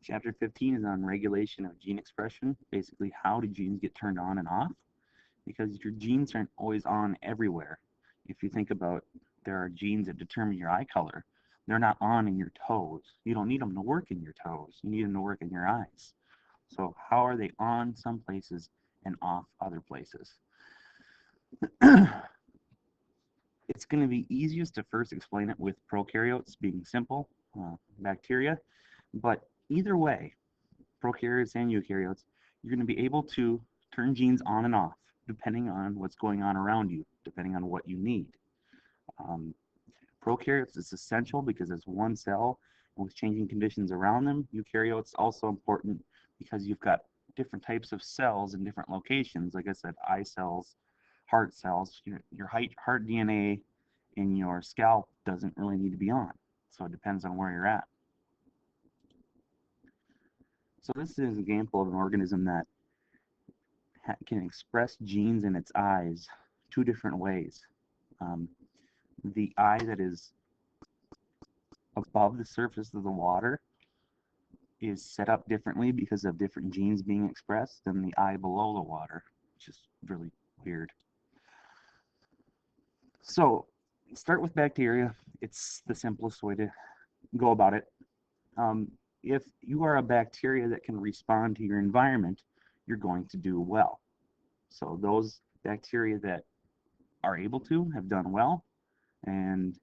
Chapter 15 is on regulation of gene expression. Basically, how do genes get turned on and off? Because your genes aren't always on everywhere. If you think about, there are genes that determine your eye color. They're not on in your toes. You don't need them to work in your toes. You need them to work in your eyes. So how are they on some places and off other places? It's going to be easiest to first explain it with prokaryotes being simple, bacteria, but either way, prokaryotes and eukaryotes, you're going to be able to turn genes on and off depending on what's going on around you, depending on what you need. Prokaryotes is essential because it's one cell and with changing conditions around them. Eukaryotes also important because you've got different types of cells in different locations. Like I said, eye cells, heart cells. Your heart DNA in your scalp doesn't really need to be on, so it depends on where you're at. So this is an example of an organism that can express genes in its eyes two different ways. The eye that is above the surface of the water is set up differently because of different genes being expressed than the eye below the water, which is really weird. So start with bacteria. It's the simplest way to go about it. If you are a bacteria that can respond to your environment, you're going to do well. So those bacteria that are able to have done well and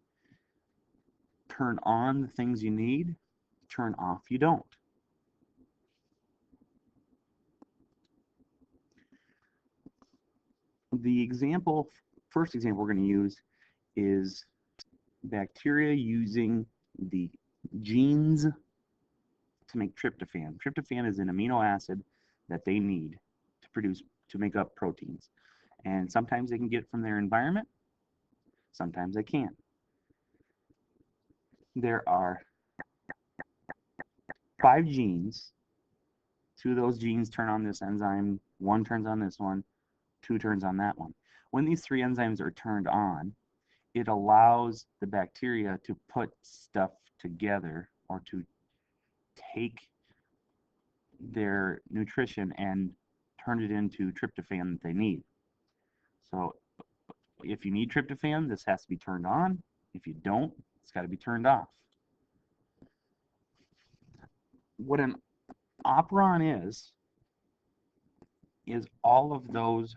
turn on the things you need, turn off you don't. The first example we're going to use is bacteria using the genes to make tryptophan. Tryptophan is an amino acid that they need to make up proteins. And sometimes they can get it from their environment, sometimes they can't. There are 5 genes. 2 of those genes turn on this enzyme, 1 turns on this one, 2 turns on that one. When these 3 enzymes are turned on, it allows the bacteria to put stuff together or to take their nutrition and turn it into tryptophan that they need. So if you need tryptophan, this has to be turned on. If you don't, it's got to be turned off. What an operon is all of those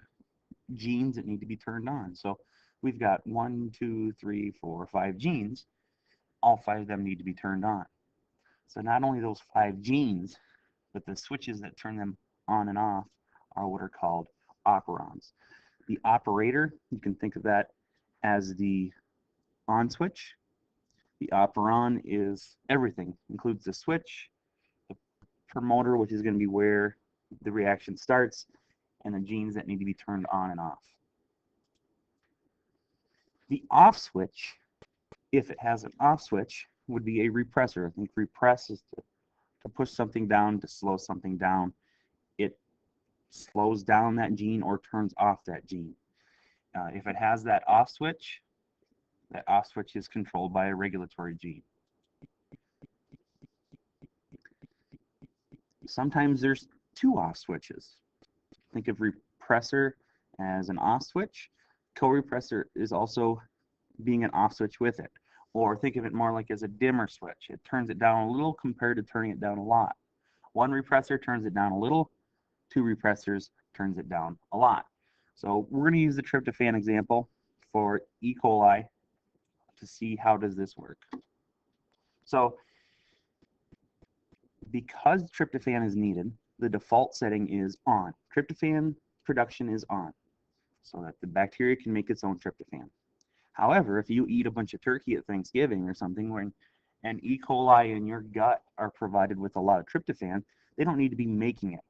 genes that need to be turned on. So we've got 1, 2, 3, 4, 5 genes. All 5 of them need to be turned on. So not only those 5 genes, but the switches that turn them on and off are what are called operons. The operator, you can think of that as the on switch. The operon is everything, includes the switch, the promoter, which is going to be where the reaction starts, and the genes that need to be turned on and off. The off switch, if it has an off switch, would be a repressor. I think repress is to push something down, to slow something down. It slows down that gene or turns off that gene. If it has that off switch is controlled by a regulatory gene. Sometimes there's 2 off switches. Think of repressor as an off switch. Co-repressor is also being an off switch with it. Or think of it more like as a dimmer switch. It turns it down a little compared to turning it down a lot. 1 repressor turns it down a little, 2 repressors turns it down a lot. So we're going to use the tryptophan example for E. coli to see how does this work. So because tryptophan is needed, the default setting is on. Tryptophan production is on so that the bacteria can make its own tryptophan. However, if you eat a bunch of turkey at Thanksgiving or something and E. coli in your gut are provided with a lot of tryptophan, they don't need to be making it.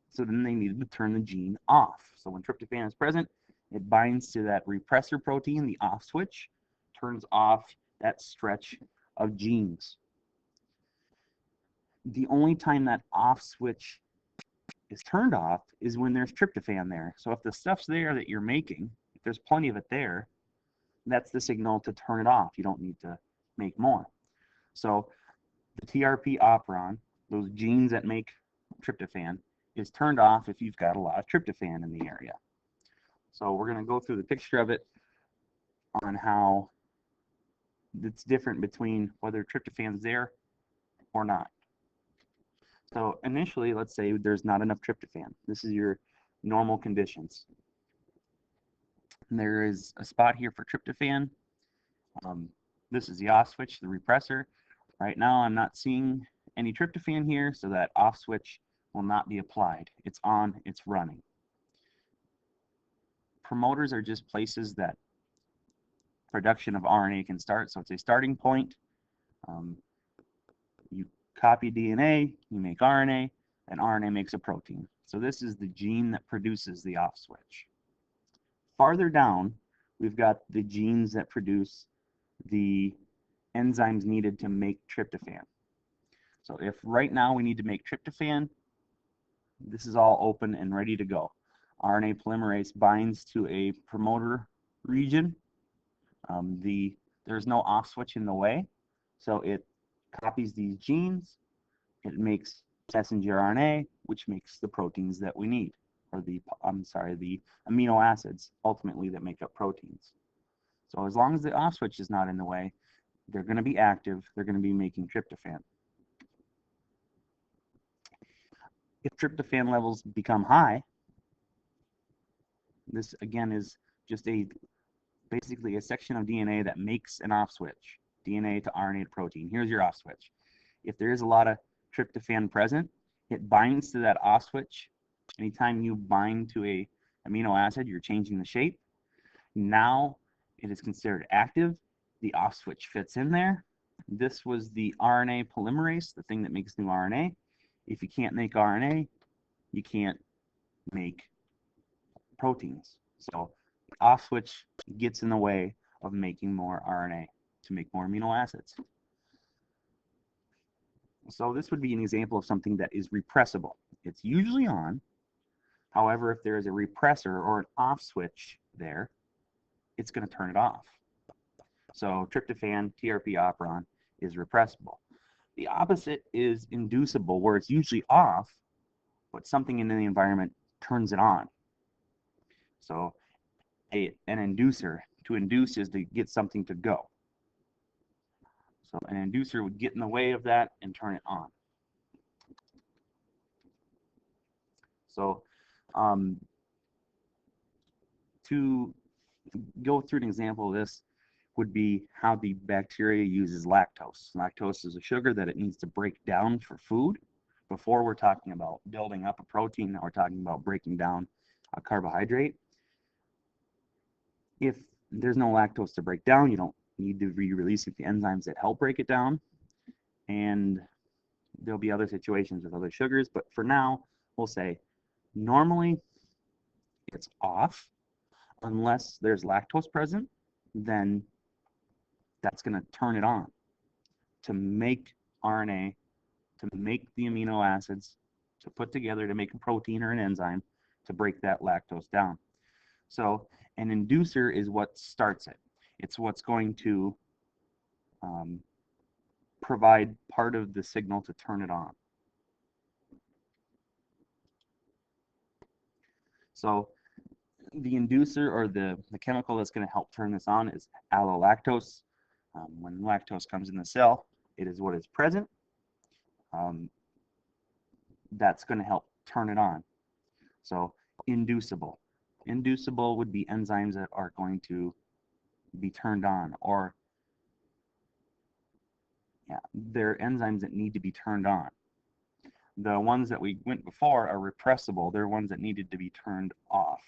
So then they needed to turn the gene off. So when tryptophan is present, it binds to that repressor protein, the off switch, turns off that stretch of genes. The only time that off switch is turned off is when there's tryptophan there. So if the stuff's there that you're making, if there's plenty of it there, that's the signal to turn it off. You don't need to make more. So the TRP operon those genes that make tryptophan, is turned off if you've got a lot of tryptophan in the area. So we're going to go through the picture of it on how it's different between whether tryptophan's there or not. So initially, let's say there's not enough tryptophan. This is your normal conditions. And there is a spot here for tryptophan. This is the off switch, the repressor. Right now I'm not seeing any tryptophan here, so that off switch will not be applied. It's on, it's running. Promoters are just places that production of RNA can start. So it's a starting point. You copy DNA, you make RNA, and RNA makes a protein. So this is the gene that produces the off switch. Farther down, we've got the genes that produce the enzymes needed to make tryptophan. So if right now we need to make tryptophan, this is all open and ready to go. RNA polymerase binds to a promoter region. There's no off switch in the way, so it copies these genes, it makes messenger RNA, which makes the proteins that we need, or the amino acids ultimately that make up proteins. So as long as the off switch is not in the way, they're going to be active, they're going to be making tryptophan. If tryptophan levels become high, this again is just basically a section of DNA that makes an off switch, DNA to RNA to protein. Here's your off switch. If there is a lot of tryptophan present, it binds to that off switch. Anytime you bind to a amino acid, you're changing the shape. Now it is considered active. The off switch fits in there. This was the RNA polymerase, the thing that makes new RNA. If you can't make RNA, you can't make proteins. So the off switch gets in the way of making more RNA to make more amino acids. So this would be an example of something that is repressible. It's usually on. However, if there is a repressor or an off switch there, it's going to turn it off. So tryptophan, TRP operon, is repressible. The opposite is inducible, where it's usually off, but something in the environment turns it on. So an inducer, to induce is to get something to go. So an inducer would get in the way of that and turn it on. So to go through an example of this would be how the bacteria uses lactose. Lactose is a sugar that it needs to break down for food. Before we're talking about building up a protein, now we're talking about breaking down a carbohydrate. If there's no lactose to break down, you don't need to be releasing the enzymes that help break it down. And there'll be other situations with other sugars, but for now, we'll say normally it's off unless there's lactose present, then that's going to turn it on to make RNA, to make the amino acids, to put together to make a protein or an enzyme to break that lactose down. So an inducer is what starts it. It's what's going to provide part of the signal to turn it on. So the inducer, or the chemical that's going to help turn this on, is allolactose. When lactose comes in the cell, it is what is present. That's going to help turn it on. So inducible. Inducible would be enzymes that are going to be turned on, or they're enzymes that need to be turned on. The ones that we went before are repressible. They're ones that needed to be turned off.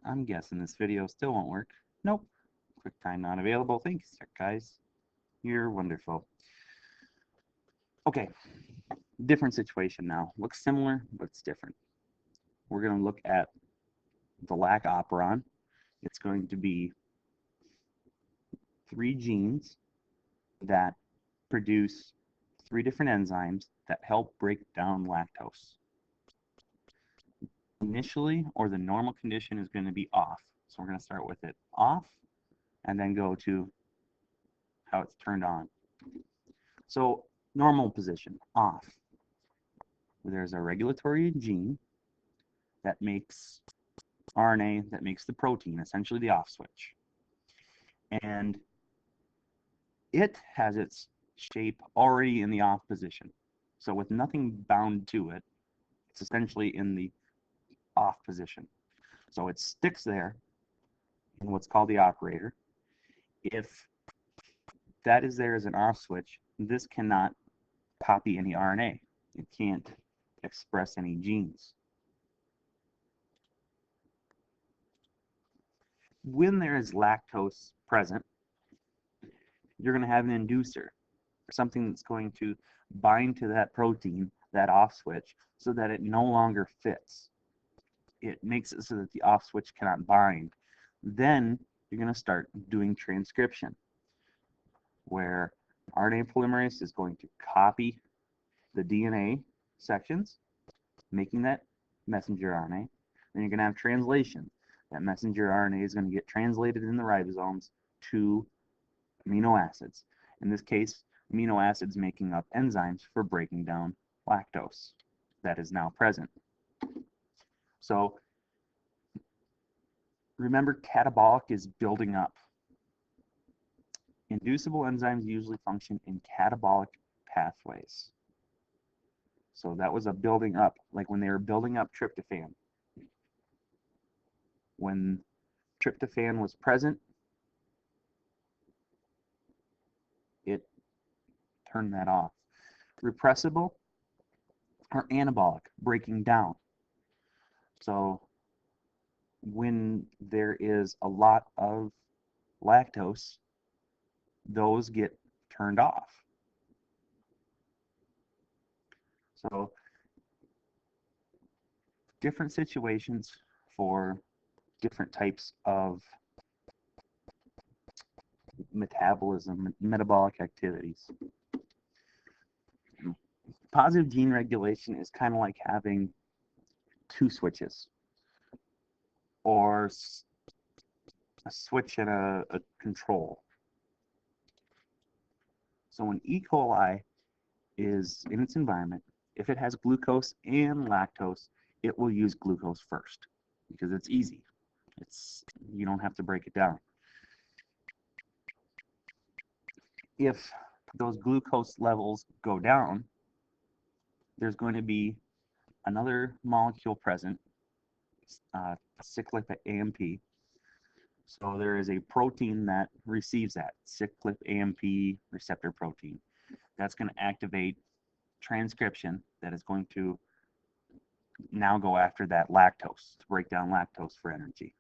I'm guessing this video still won't work. Nope. QuickTime not available. Thanks, guys. You're wonderful. Okay, different situation now. Looks similar, but it's different. We're going to look at the lac operon. It's going to be 3 genes that produce 3 different enzymes that help break down lactose. Initially, or the normal condition, is going to be off. So we're going to start with it off and then go to how it's turned on. So normal position, off. There's a regulatory gene that makes RNA, that makes the protein, essentially the off switch. And it has its shape already in the off position. So with nothing bound to it, it's essentially in the off position. So it sticks there in what's called the operator. If that is there as an off switch, this cannot copy any RNA. It can't express any genes. When there is lactose present, you're going to have an inducer, something that's going to bind to that protein, that off switch, so that it no longer fits. It makes it so that the off switch cannot bind. Then you're going to start doing transcription, where RNA polymerase is going to copy the DNA sections, making that messenger RNA. Then you're going to have translation. That messenger RNA is going to get translated in the ribosomes to amino acids. In this case, amino acids making up enzymes for breaking down lactose that is now present. So remember, catabolic is building up. Inducible enzymes usually function in catabolic pathways. So that was a building up, like when they were building up tryptophan. When tryptophan was present, it turned that off. Repressible or anabolic, breaking down. So when there is a lot of lactose, those get turned off. So different situations for different types of metabolism, metabolic activities. Positive gene regulation is kind of like having two switches, or a switch and a control. So when E. coli is in its environment, if it has glucose and lactose, it will use glucose first because it's easy. You don't have to break it down. If those glucose levels go down, there's going to be another molecule present, cyclic AMP. So there is a protein that receives that, cyclic AMP receptor protein. That's going to activate transcription that is going to now go after that lactose, to break down lactose for energy.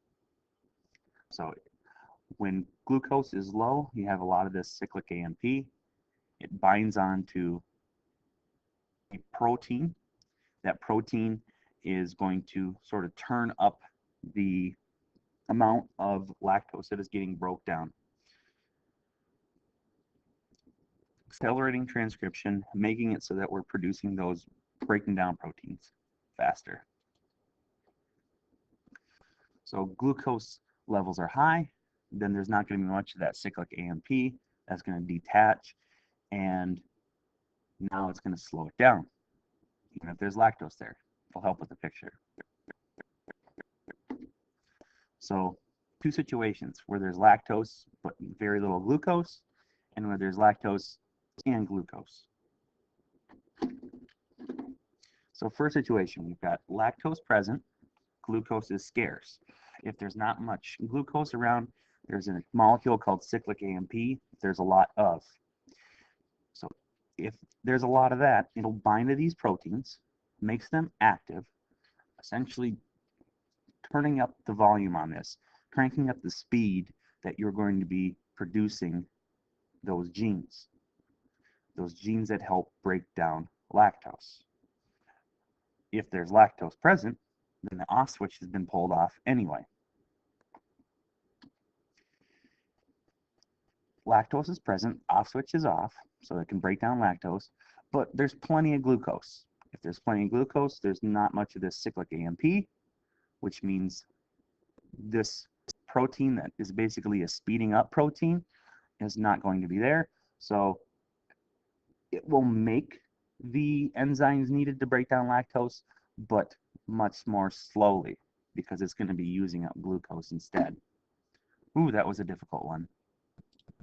So when glucose is low, you have a lot of this cyclic AMP. It binds onto a protein. That protein is going to sort of turn up the amount of lactose that is getting broke down. Accelerating transcription, making it so that we're producing those breaking down proteins faster. So glucose levels are high, then there's not going to be much of that cyclic AMP. That's going to detach, and now it's going to slow it down. Even if there's lactose there, it'll help with the picture. So two situations where there's lactose but very little glucose, and where there's lactose and glucose. So first situation, we've got lactose present, glucose is scarce. If there's not much glucose around, there's a molecule called cyclic AMP there's a lot of. So if there's a lot of that, it'll bind to these proteins, makes them active, essentially turning up the volume on this, cranking up the speed that you're going to be producing those genes that help break down lactose. If there's lactose present, then the off switch has been pulled off anyway. Lactose is present, off switch is off, so it can break down lactose, but there's plenty of glucose. If there's plenty of glucose, there's not much of this cyclic AMP, which means this protein that is basically a speeding up protein is not going to be there. So it will make the enzymes needed to break down lactose, but much more slowly because it's going to be using up glucose instead. Ooh, that was a difficult one.